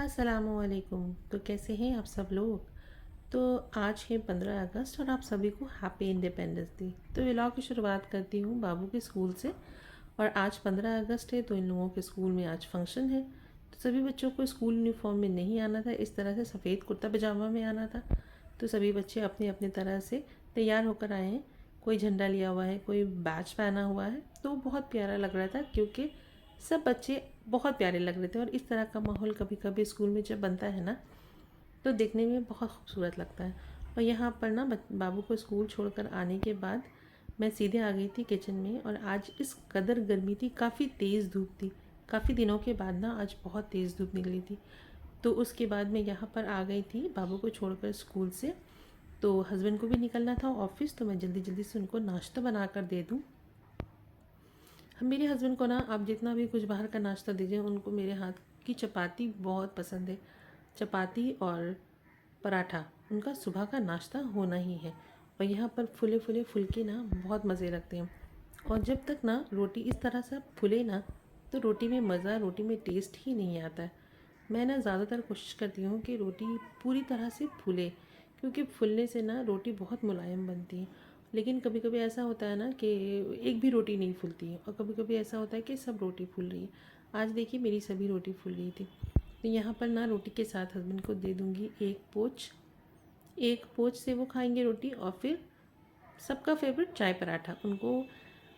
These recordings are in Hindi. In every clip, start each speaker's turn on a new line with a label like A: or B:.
A: अस्सलामुअलैकुम। तो कैसे हैं आप सब लोग। तो आज है 15 अगस्त और आप सभी को हैप्पी इंडिपेंडेंस डे। तो व्लॉग की शुरुआत करती हूँ बाबू के स्कूल से। और आज 15 अगस्त है तो इन लोगों के स्कूल में आज फंक्शन है। तो सभी बच्चों को स्कूल यूनिफॉर्म में नहीं आना था, इस तरह से सफ़ेद कुर्ता पजामा में आना था। तो सभी बच्चे अपने अपने तरह से तैयार होकर आए हैं। कोई झंडा लिया हुआ है, कोई बैच पहना हुआ है। तो बहुत प्यारा लग रहा था क्योंकि सब बच्चे बहुत प्यारे लग रहे थे। और इस तरह का माहौल कभी कभी स्कूल में जब बनता है ना, तो देखने में बहुत खूबसूरत लगता है। और यहाँ पर ना बाबू को स्कूल छोड़कर आने के बाद मैं सीधे आ गई थी किचन में। और आज इस कदर गर्मी थी, काफ़ी तेज़ धूप थी। काफ़ी दिनों के बाद ना आज बहुत तेज़ धूप निकली थी। तो उसके बाद मैं यहाँ पर आ गई थी बाबू को छोड़कर स्कूल से। तो हस्बैंड को भी निकलना था ऑफिस, तो मैं जल्दी जल्दी से उनको नाश्ता बना कर दे दूँ। मेरे हस्बैंड को ना आप जितना भी कुछ बाहर का नाश्ता दीजिए, उनको मेरे हाथ की चपाती बहुत पसंद है। चपाती और पराठा उनका सुबह का नाश्ता होना ही है। और यहाँ पर फुले फुले फुलके ना बहुत मज़े लगते हैं। और जब तक ना रोटी इस तरह से फुले ना, तो रोटी में मज़ा, रोटी में टेस्ट ही नहीं आता है। मैं ना ज़्यादातर कोशिश करती हूँ कि रोटी पूरी तरह से फूले, क्योंकि फूलने से ना रोटी बहुत मुलायम बनती है। लेकिन कभी कभी ऐसा होता है ना कि एक भी रोटी नहीं फूलती है, और कभी कभी ऐसा होता है कि सब रोटी फूल रही है। आज देखिए मेरी सभी रोटी फूल रही थी। तो यहाँ पर ना रोटी के साथ हस्बैंड को दे दूँगी एक पोच से वो खाएंगे रोटी। और फिर सबका फेवरेट चाय पराठा उनको।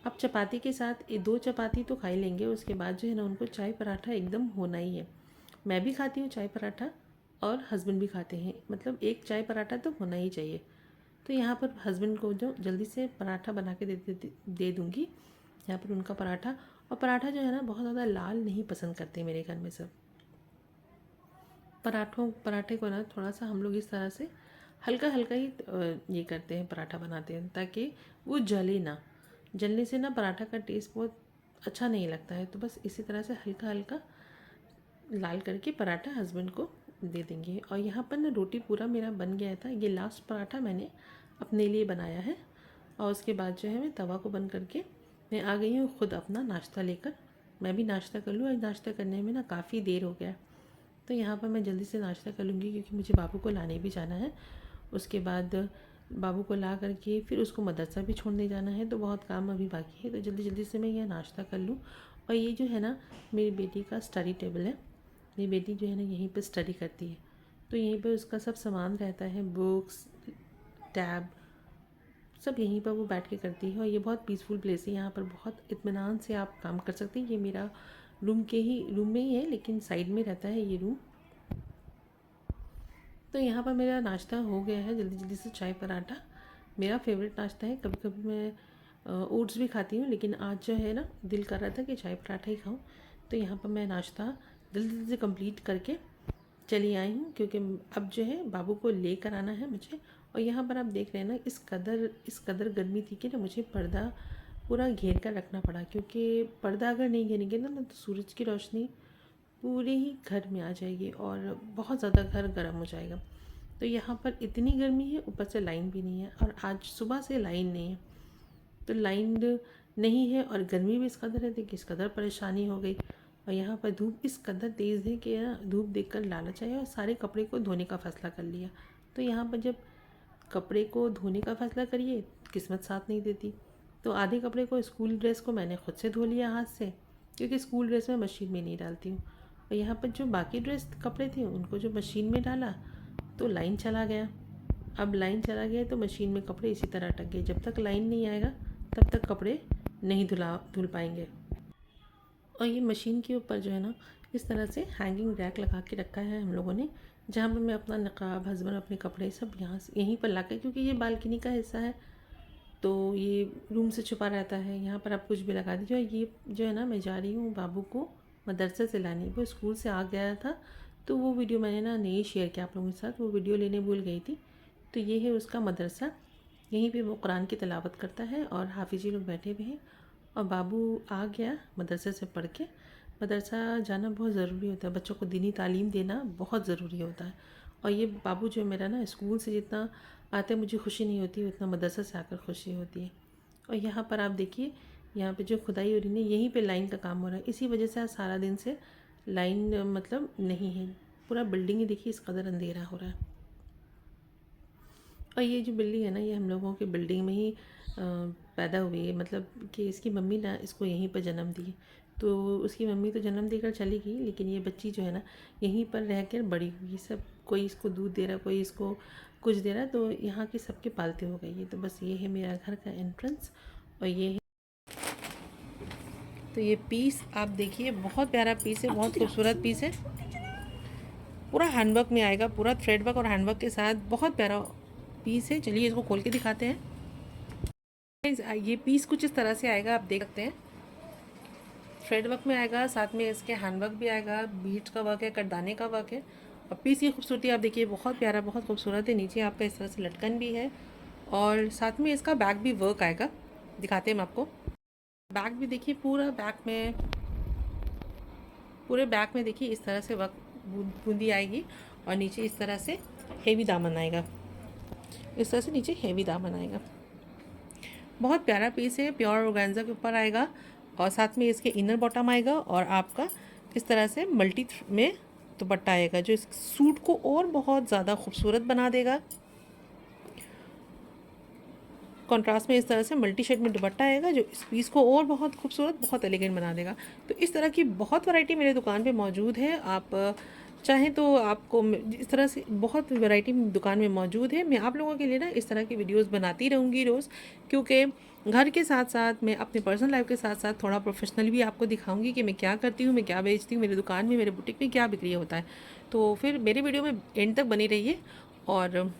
A: अब चपाती के साथ 2 चपाती तो खा ही लेंगे, उसके बाद जो है ना उनको चाय पराठा एकदम होना ही है। मैं भी खाती हूँ चाय पराठा और हस्बैंड भी खाते हैं, मतलब एक चाय पराठा तो होना ही चाहिए। तो यहाँ पर हस्बैंड को जो जल्दी से पराठा बना के दे दूँगी। यहाँ पर उनका पराठा। और पराठा जो है ना बहुत ज़्यादा लाल नहीं पसंद करते मेरे घर में सब। पराठे को ना थोड़ा सा हम लोग इस तरह से हल्का हल्का ही ये करते हैं, पराठा बनाते हैं ताकि वो जले ना। जलने से ना पराठा का टेस्ट बहुत अच्छा नहीं लगता है। तो बस इसी तरह से हल्का हल्का लाल करके पराठा हस्बैंड को दे देंगे। और यहाँ पर ना रोटी पूरा मेरा बन गया था। ये लास्ट पराठा मैंने अपने लिए बनाया है। और उसके बाद जो है मैं तवा को बंद करके मैं आ गई हूँ खुद अपना नाश्ता लेकर। मैं भी नाश्ता कर लूँ, आज नाश्ता करने में ना काफ़ी देर हो गया। तो यहाँ पर मैं जल्दी से नाश्ता कर लूँगी क्योंकि मुझे बाबू को लाने भी जाना है। उसके बाद बाबू को ला करके फिर उसको मदरसा भी छोड़ने जाना है, तो बहुत काम अभी बाकी है। तो जल्दी जल्दी से मैं यह नाश्ता कर लूँ। और ये जो है ना मेरी बेटी का स्टडी टेबल है। मेरी बेटी जो है ना यहीं पर स्टडी करती है। तो यहीं पर उसका सब सामान रहता है, बुक्स, टैब, सब यहीं पर वो बैठ के करती है। और ये बहुत पीसफुल प्लेस है, यहाँ पर बहुत इत्मीनान से आप काम कर सकते हैं। ये मेरा रूम में ही है, लेकिन साइड में रहता है ये रूम। तो यहाँ पर मेरा नाश्ता हो गया है। जल्दी जल्दी से चाय पराठा मेरा फेवरेट नाश्ता है। कभी कभी मैं ओट्स भी खाती हूँ, लेकिन आज जो है ना दिल कर रहा था कि चाय पराठा ही खाऊं। तो यहाँ पर मैं नाश्ता जल्दी जल्दी से कंप्लीट करके चली आई हूँ, क्योंकि अब जो है बाबू को लेकर आना है मुझे। और यहाँ पर आप देख रहे हैं ना इस कदर गर्मी थी कि ना मुझे पर्दा पूरा घेर कर रखना पड़ा, क्योंकि पर्दा अगर नहीं घेरेंगे ना तो सूरज की रोशनी पूरे ही घर में आ जाएगी और बहुत ज़्यादा घर गर्म हो जाएगा। तो यहाँ पर इतनी गर्मी है, ऊपर से लाइन भी नहीं है। और आज सुबह से लाइन नहीं है। तो लाइन नहीं है और गर्मी भी इस कदर है कि इस कदर परेशानी हो गई। और यहाँ पर धूप इस कदर तेज़ है कि ना धूप देखकर लालच आया और सारे कपड़े को धोने का फ़ैसला कर लिया। तो यहाँ पर जब कपड़े को धोने का फ़ैसला करिए, किस्मत साथ नहीं देती। तो आधे कपड़े को, स्कूल ड्रेस को मैंने खुद से धो लिया हाथ से, क्योंकि स्कूल ड्रेस मैं मशीन में नहीं डालती हूँ। और यहाँ पर जो बाकी ड्रेस कपड़े थे उनको जो मशीन में डाला तो लाइन चला गया। अब लाइन चला गया तो मशीन में कपड़े इसी तरह अटक गए। जब तक लाइन नहीं आएगा तब तक कपड़े नहीं धुल पाएंगे। और ये मशीन के ऊपर जो है ना इस तरह से हैंगिंग रैक लगा के रखा है हम लोगों ने, जहाँ पर मैं अपना नकाब, हस्बैंड अपने कपड़े सब यहाँ से यहीं पर ला के, क्योंकि ये बालकनी का हिस्सा है तो ये रूम से छुपा रहता है। यहाँ पर आप कुछ भी लगा दीजिए। और ये जो है ना मैं जा रही हूँ बाबू को मदरसे से लाने। वो स्कूल से आ गया था, तो वो वीडियो मैंने ना नहीं शेयर किया आप लोगों के साथ, वो वीडियो लेने भूल गई थी। तो ये है उसका मदरसा। यहीं पे वो कुरान की तिलावत करता है और हाफिजी लोग बैठे हुए हैं। और बाबू आ गया मदरसे से पढ़ के। मदरसा जाना बहुत ज़रूरी होता है, बच्चों को दीनी तालीम देना बहुत ज़रूरी होता है। और ये बाबू जो मेरा ना स्कूल से जितना आते मुझे खुशी नहीं होती, उतना मदरसा से आकर खुशी होती है। और यहाँ पर आप देखिए, यहाँ पे जो खुदाई हो रही है यहीं पे लाइन का काम हो रहा है। इसी वजह से आज सारा दिन से लाइन मतलब नहीं है। पूरा बिल्डिंग ही देखिए इस कदर अंधेरा हो रहा है। और ये जो बिल्ली है ना, ये हम लोगों की बिल्डिंग में ही पैदा हुई है, मतलब कि इसकी मम्मी ना इसको यहीं पर जन्म दी। तो उसकी मम्मी तो जन्म देकर चली गई, लेकिन ये बच्ची जो है ना यहीं पर रह कर बड़ी हुई। सब कोई इसको दूध दे रहा, कोई इसको कुछ दे रहा, तो यहाँ के सबके पालते हो गई है। तो बस ये है मेरा घर का एंट्रेंस। और ये है, तो ये पीस आप देखिए, बहुत प्यारा पीस है, बहुत खूबसूरत पीस है। पूरा हैंडवर्क में आएगा, पूरा थ्रेड वर्क और हैंडवर्क के साथ बहुत प्यारा पीस है। चलिए इसको खोल के दिखाते हैं। ये पीस कुछ इस तरह से आएगा, आप देख सकते हैं। थ्रेड वर्क में आएगा, साथ में इसके हैंडवर्क भी आएगा, बीट्स का वर्क है, कटदाने का वर्क है। और पीस की खूबसूरती आप देखिए, बहुत प्यारा, बहुत खूबसूरत है। नीचे आपका इस तरह से लटकन भी है, और साथ में इसका बैक भी वर्क आएगा। दिखाते हैं हम आपको। बैक भी देखिए, पूरे बैक में देखिए इस तरह से वर्क बूंदी आएगी, और नीचे इस तरह से हेवी दामन आएगा। इस तरह से नीचे हेवी दामन आएगा। बहुत प्यारा पीस है, प्योर ऑर्गेन्जा के ऊपर आएगा, और साथ में इसके इनर बॉटम आएगा, और आपका इस तरह से मल्टी में दुपट्टा आएगा, जो इस सूट को और बहुत ज़्यादा खूबसूरत बना देगा। कॉन्ट्रास्ट में इस तरह से मल्टी शेड में दुपट्टा आएगा, जो इस पीस को और बहुत खूबसूरत, बहुत एलिगेंट बना देगा। तो इस तरह की बहुत वैरायटी मेरे दुकान पे मौजूद है। आप चाहें तो आपको इस तरह से बहुत वैरायटी दुकान में मौजूद है। मैं आप लोगों के लिए ना इस तरह की वीडियोस बनाती रहूँगी रोज़, क्योंकि घर के साथ साथ मैं अपने पर्सनल लाइफ के साथ साथ थोड़ा प्रोफेशनल भी आपको दिखाऊंगी कि मैं क्या करती हूँ, मैं क्या बेचती हूँ, मेरी दुकान में, मेरे बुटीक में क्या बिक्री होता है। तो फिर मेरे वीडियो में एंड तक बनी रहिए, और